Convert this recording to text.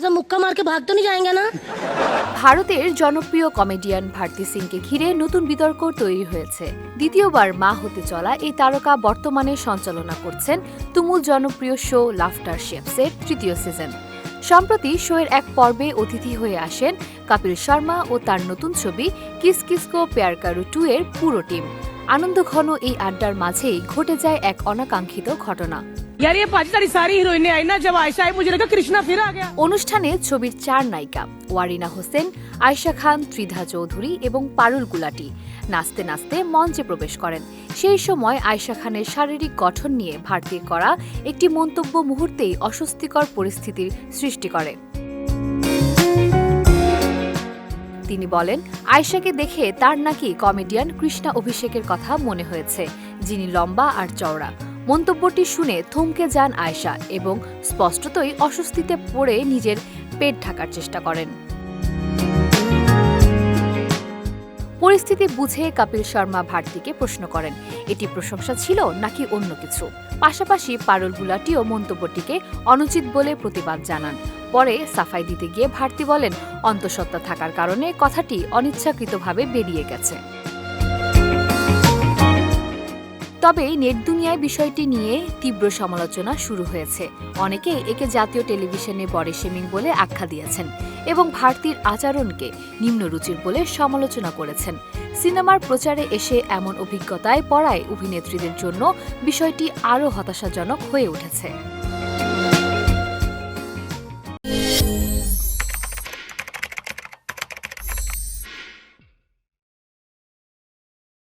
अच्छा मुक्का मार के भाग तो नहीं जाएंगे ना? ভারতের জনপ্রিয় কমেডিয়ান ভারতী সিংকে ঘিরে নতুন বিতর্ক তৈরি হয়েছে। দ্বিতীয়বার মা হতে চলা এই তারকা বর্তমানে সঞ্চালনা করছেন তুমুল জনপ্রিয় শো লাফটার শেফসের তৃতীয় সিজন। সম্প্রতি শোয়ের এক পর্বে অতিথি হয়ে আসেন কপিল শর্মা ও তার নতুন ছবি কিস কিস কো প্যার কারু 2 এর পুরো টিম। আনন্দঘন এই আড্ডার মাঝেই ঘটে যায় এক অনাকাঙ্ক্ষিত ঘটনা। यार ये पाकिस्तानी सारी हीरोइनें आई ना, जब आयशा आई मुझे लगा कृष्णा फिर आ गया। অনুষ্ঠানে ছবির 4 নায়িকা ওয়ারিনা হোসেন, আয়েশা খান, ত্রিধা চৌধুরী এবং পারুল গুলাটি নাচতে নাচতে মঞ্চে প্রবেশ করেন। সেই সময় আয়েশা খানের শারীরিক গঠন নিয়ে ভারতীর করা একটি মন্তব্য মুহূর্তেই অস্বস্তিকর পরিস্থিতির সৃষ্টি করে। তিনি বলেন, আয়েশাকে দেখে তার নাকি কমেডিয়ান কৃষ্ণা অভিষেকের কথা মনে হয়েছে, যিনি লম্বা আর চওড়া। মন্তব্যটি শুনে থমকে যান আয়েশা এবং স্পষ্টতই অস্বস্তিতে পড়ে নিজের পেট ঢাকার চেষ্টা করেন। পরিস্থিতি বুঝে কপিল শর্মা ভারতীকে প্রশ্ন করেন, এটি প্রশংসা ছিল নাকি অন্য কিছু। পাশাপাশি পারুল গুলাটিও মন্তব্যটিকে অনুচিত বলে প্রতিবাদ জানান। পরে সাফাই দিতে গিয়ে ভারতী বলেন, অন্তঃসত্ত্বা থাকার কারণে কথাটি অনিচ্ছাকৃতভাবে বেরিয়ে গেছে। তবে নেট দুনিয়ায় বিষয়টি নিয়ে তীব্র সমালোচনা শুরু হয়েছে। অনেকে একে জাতীয় টেলিভিশনে বডি শেমিং বলে আখ্যা দিয়েছেন এবং ভারতীর আচরণকে নিম্নরুচির বলে সমালোচনা করেছেন। সিনেমার প্রচারে এসে এমন অভিজ্ঞতায় পড়ায় অভিনেত্রীদের জন্য বিষয়টি আরও হতাশাজনক হয়ে উঠেছে।